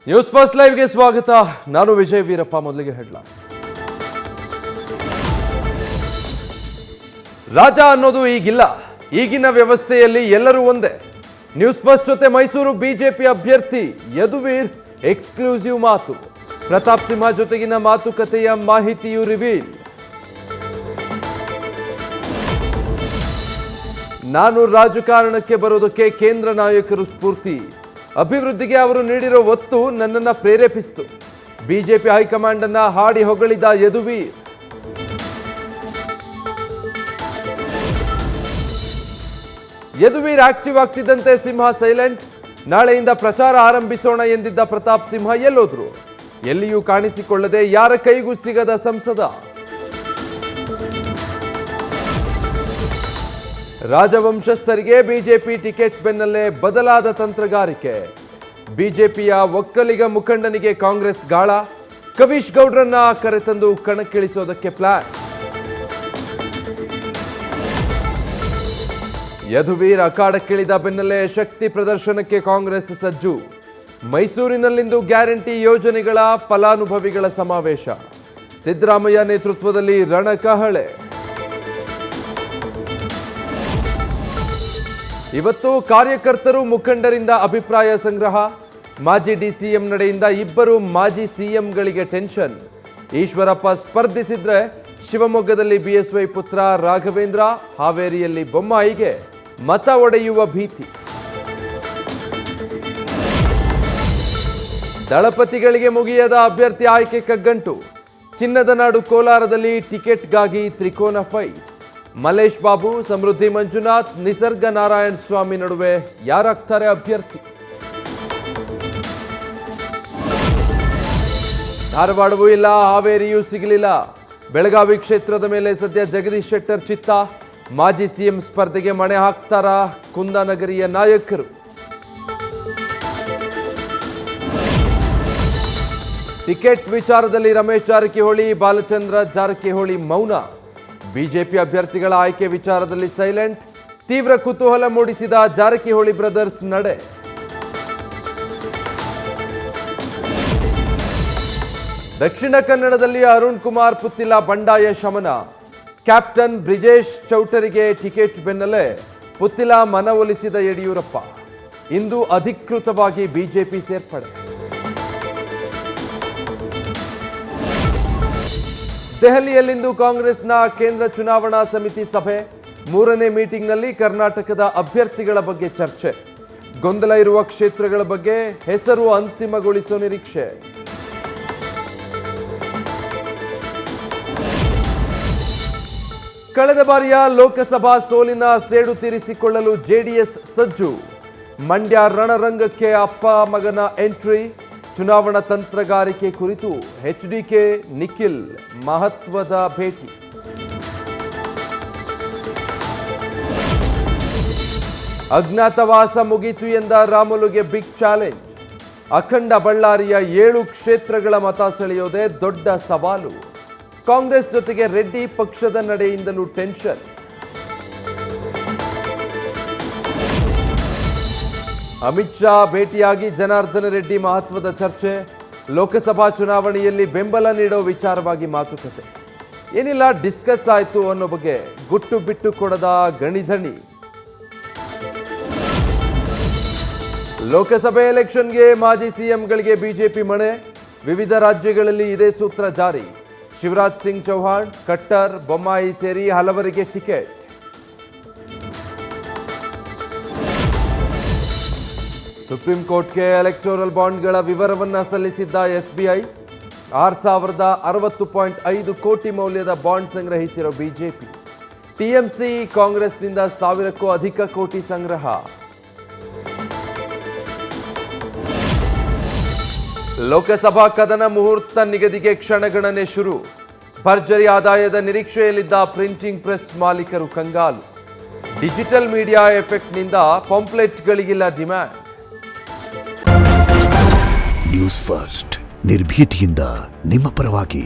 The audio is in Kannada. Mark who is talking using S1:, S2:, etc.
S1: ನ್ಯೂಸ್ ಫಸ್ಟ್ ಲೈವ್ಗೆ ಸ್ವಾಗತ. ನಾನು ವಿಜಯ್ ವೀರಪ್ಪ. ಮೊದಲಿಗೆ ಹೆಡ್ಲೈನ್. ರಾಜ ಅನ್ನೋದು ಈಗಿಲ್ಲ, ಈಗಿನ ವ್ಯವಸ್ಥೆಯಲ್ಲಿ ಎಲ್ಲರೂ ಒಂದೇ. ನ್ಯೂಸ್ ಫಸ್ಟ್ ಜೊತೆ ಮೈಸೂರು ಬಿಜೆಪಿ ಅಭ್ಯರ್ಥಿ ಯದುವೀರ್ ಎಕ್ಸ್ಕ್ಲೂಸಿವ್ ಮಾತು. ಪ್ರತಾಪ್ ಸಿಂಹ ಜೊತೆಗಿನ ಮಾತುಕತೆಯ ಮಾಹಿತಿಯು ರಿವೀಲ್. ನಾನು ರಾಜಕಾರಣಕ್ಕೆ ಬರೋದಕ್ಕೆ ಕೇಂದ್ರ ನಾಯಕರು ಸ್ಫೂರ್ತಿ. ಅಭಿವೃದ್ಧಿಗೆ ಅವರು ನೀಡಿರೋ ಒತ್ತು ನನ್ನನ್ನು ಪ್ರೇರೇಪಿಸಿತು. ಬಿಜೆಪಿ ಹೈಕಮಾಂಡ್ ಅನ್ನ ಹಾಡಿ ಹೊಗಳಿದ ಯದುವೀರ್. ಯದುವೀರ್ ಆಕ್ಟಿವ್ ಆಗ್ತಿದ್ದಂತೆ ಸಿಂಹ ಸೈಲೆಂಟ್. ನಾಳೆಯಿಂದ ಪ್ರಚಾರ ಆರಂಭಿಸೋಣ ಎಂದಿದ್ದ ಪ್ರತಾಪ್ ಸಿಂಹ ಎಲ್ಲೋದ್ರು? ಎಲ್ಲಿಯೂ ಕಾಣಿಸಿಕೊಳ್ಳದೆ ಯಾರ ಕೈಗೂ ಸಿಗದ ಸಂಸದ. ರಾಜವಂಶಸ್ಥರಿಗೆ ಬಿಜೆಪಿ ಟಿಕೆಟ್ ಬೆನ್ನಲ್ಲೇ ಬದಲಾದ ತಂತ್ರಗಾರಿಕೆ. ಬಿಜೆಪಿಯ ಒಕ್ಕಲಿಗ ಮುಖಂಡನಿಗೆ ಕಾಂಗ್ರೆಸ್ ಗಾಳ. ಕವೀಶ್ ಗೌಡ್ರನ್ನ ಕರೆತಂದು ಕಣಕ್ಕಿಳಿಸೋದಕ್ಕೆ ಪ್ಲಾನ್. ಯದುವೀರ್ ಅಖಾಡಕ್ಕಿಳಿದ ಬೆನ್ನಲ್ಲೇ ಶಕ್ತಿ ಪ್ರದರ್ಶನಕ್ಕೆ ಕಾಂಗ್ರೆಸ್ ಸಜ್ಜು. ಮೈಸೂರಿನಲ್ಲಿಂದು ಗ್ಯಾರಂಟಿ ಯೋಜನೆಗಳ ಫಲಾನುಭವಿಗಳ ಸಮಾವೇಶ. ಸಿದ್ದರಾಮಯ್ಯ ನೇತೃತ್ವದಲ್ಲಿ ರಣಕಹಳೆ. ಇವತ್ತು ಕಾರ್ಯಕರ್ತರು ಮುಖಂಡರಿಂದ ಅಭಿಪ್ರಾಯ ಸಂಗ್ರಹ. ಮಾಜಿ ಡಿಸಿಎಂ ನಡೆಯಿಂದ ಇಬ್ಬರು ಮಾಜಿ ಸಿಎಂಗಳಿಗೆ ಟೆನ್ಷನ್. ಈಶ್ವರಪ್ಪ ಸ್ಪರ್ಧಿಸಿದ್ರೆ ಶಿವಮೊಗ್ಗದಲ್ಲಿ ಬಿಎಸ್ವೈ ಪುತ್ರ ರಾಘವೇಂದ್ರ, ಹಾವೇರಿಯಲ್ಲಿ ಬೊಮ್ಮಾಯಿಗೆ ಮತ ಒಡೆಯುವ ಭೀತಿ. ದಳಪತಿಗಳಿಗೆ ಮುಗಿಯದ ಅಭ್ಯರ್ಥಿ ಆಯ್ಕೆ ಕಗ್ಗಂಟು. ಚಿನ್ನದ ನಾಡು ಕೋಲಾರದಲ್ಲಿ ಟಿಕೆಟ್ಗಾಗಿ ತ್ರಿಕೋನ ಫೈಟ್. ಮಲೇಶ್ ಬಾಬು, ಸಮೃದ್ಧಿ ಮಂಜುನಾಥ್, ನಿಸರ್ಗ ನಾರಾಯಣ ಸ್ವಾಮಿ ನಡುವೆ ಯಾರಾಗ್ತಾರೆ ಅಭ್ಯರ್ಥಿ? ಧಾರವಾಡವೂ ಇಲ್ಲ, ಹಾವೇರಿಯೂ ಸಿಗಲಿಲ್ಲ. ಬೆಳಗಾವಿ ಕ್ಷೇತ್ರದ ಮೇಲೆ ಸದ್ಯ ಜಗದೀಶ್ ಶೆಟ್ಟರ್ ಚಿತ್ತ. ಮಾಜಿ ಸಿಎಂ ಸ್ಪರ್ಧೆಗೆ ಮಣೆ ಹಾಕ್ತಾರ ಕುಂದಾನಗರಿಯ ನಾಯಕರು? ಟಿಕೆಟ್ ವಿಚಾರದಲ್ಲಿ ರಮೇಶ್ ಜಾರಕಿಹೊಳಿ, ಬಾಲಚಂದ್ರ ಜಾರಕಿಹೊಳಿ ಮೌನ. ಬಿಜೆಪಿ ಅಭ್ಯರ್ಥಿಗಳ ಆಯ್ಕೆ ವಿಚಾರದಲ್ಲಿ ಸೈಲೆಂಟ್. ತೀವ್ರ ಕುತೂಹಲ ಮೂಡಿಸಿದ ಜಾರಕಿಹೊಳಿ ಬ್ರದರ್ಸ್ ನಡೆ. ದಕ್ಷಿಣ ಕನ್ನಡದಲ್ಲಿ ಅರುಣ್ ಕುಮಾರ್ ಪುತ್ತಿಲ ಬಂಡಾಯ ಶಮನ. ಕ್ಯಾಪ್ಟನ್ ಬ್ರಿಜೇಶ್ ಚೌಟರಿಗೆ ಟಿಕೆಟ್ ಬೆನ್ನಲ್ಲೇ ಪುತ್ತಿಲ ಮನವೊಲಿಸಿದ ಯಡಿಯೂರಪ್ಪ. ಇಂದು ಅಧಿಕೃತವಾಗಿ ಬಿಜೆಪಿ ಸೇರ್ಪಡೆ. ದೆಹಲಿಯಲ್ಲಿಂದು ಕಾಂಗ್ರೆಸ್ನ ಕೇಂದ್ರ ಚುನಾವಣಾ ಸಮಿತಿ ಸಭೆ. 3ನೇ ಮೀಟಿಂಗ್ನಲ್ಲಿ ಕರ್ನಾಟಕದ ಅಭ್ಯರ್ಥಿಗಳ ಬಗ್ಗೆ ಚರ್ಚೆ. ಗೊಂದಲ ಇರುವ ಕ್ಷೇತ್ರಗಳ ಬಗ್ಗೆ ಹೆಸರು ಅಂತಿಮಗೊಳಿಸುವ ನಿರೀಕ್ಷೆ. ಕಳೆದ ಬಾರಿಯ ಲೋಕಸಭಾ ಸೋಲಿನ ಸೇಡು ತೀರಿಸಿಕೊಳ್ಳಲು ಜೆಡಿಎಸ್ ಸಜ್ಜು. ಮಂಡ್ಯ ರಣರಂಗಕ್ಕೆ ಅಪ್ಪ ಮಗನ ಎಂಟ್ರಿ. ಚುನಾವಣಾ ತಂತ್ರಗಾರಿಕೆ ಕುರಿತು ಎಚ್ಡಿಕೆ ನಿಖಿಲ್ ಮಹತ್ವದ ಭೇಟಿ. ಅಜ್ಞಾತವಾಸ ಮುಗಿತು ಎಂದ ರಾಮುಲುಗೆ ಬಿಗ್ ಚಾಲೆಂಜ್. ಅಖಂಡ ಬಳ್ಳಾರಿಯ 7 ಕ್ಷೇತ್ರಗಳ ಮತ ಸೆಳೆಯೋದೇ ದೊಡ್ಡ ಸವಾಲು. ಕಾಂಗ್ರೆಸ್ ಜೊತೆಗೆ ರೆಡ್ಡಿ ಪಕ್ಷದ ನಡೆಯಿಂದಲೂ ಟೆನ್ಷನ್. ಅಮಿತ್ ಶಾ ಭೇಟಿಯಾಗಿ ಜನಾರ್ದನ ರೆಡ್ಡಿ ಮಹತ್ವದ ಚರ್ಚೆ. ಲೋಕಸಭಾ ಚುನಾವಣೆಯಲ್ಲಿ ಬೆಂಬಲ ನೀಡೋ ವಿಚಾರವಾಗಿ ಮಾತುಕತೆ. ಏನಿಲ್ಲ ಡಿಸ್ಕಸ್ ಆಯಿತು ಅನ್ನೋ ಬಗ್ಗೆ ಗುಟ್ಟು ಬಿಟ್ಟು ಕೊಡದ ಗಣಿಧಣಿ. ಲೋಕಸಭೆ ಎಲೆಕ್ಷನ್ಗೆ ಮಾಜಿ ಸಿಎಂಗಳಿಗೆ ಬಿಜೆಪಿ ಮಣೆ. ವಿವಿಧ ರಾಜ್ಯಗಳಲ್ಲಿ ಇದೇ ಸೂತ್ರ ಜಾರಿ. ಶಿವರಾಜ್ ಸಿಂಗ್ ಚೌಹಾಣ್, ಖಟ್ಟರ್, ಬೊಮ್ಮಾಯಿ ಸೇರಿ ಹಲವರಿಗೆ ಟಿಕೆಟ್. ಸುಪ್ರೀಂ ಕೋರ್ಟ್ಗೆ ಎಲೆಕ್ಟೋರಲ್ ಬಾಂಡ್ಗಳ ವಿವರವನ್ನು ಸಲ್ಲಿಸಿದ್ದ ಎಸ್ಬಿಐ. 6,060.5 ಕೋಟಿ ಮೌಲ್ಯದ ಬಾಂಡ್ ಸಂಗ್ರಹಿಸಿರೋ ಬಿಜೆಪಿ. ಟಿಎಂಸಿ ಕಾಂಗ್ರೆಸ್ನಿಂದ 1,000ಕ್ಕೂ ಅಧಿಕ ಕೋಟಿ ಸಂಗ್ರಹ. ಲೋಕಸಭಾ ಕದನ ಮುಹೂರ್ತ ನಿಗದಿಗೆ ಕ್ಷಣಗಣನೆ ಶುರು. ಭರ್ಜರಿ ಆದಾಯದ ನಿರೀಕ್ಷೆಯಲ್ಲಿದ್ದ ಪ್ರಿಂಟಿಂಗ್ ಪ್ರೆಸ್ ಮಾಲೀಕರು ಕಂಗಾಲು. ಡಿಜಿಟಲ್ ಮೀಡಿಯಾ ಎಫೆಕ್ಟ್ನಿಂದ ಪಾಂಪ್ಲೆಟ್ಗಳಿಗಿಲ್ಲ ಡಿಮ್ಯಾಂಡ್.
S2: ನ್ಯೂಸ್ ಫಸ್ಟ್ ನಿರ್ಭೀತಿಯಿಂದ ನಿಮ್ಮ ಪರವಾಗಿ.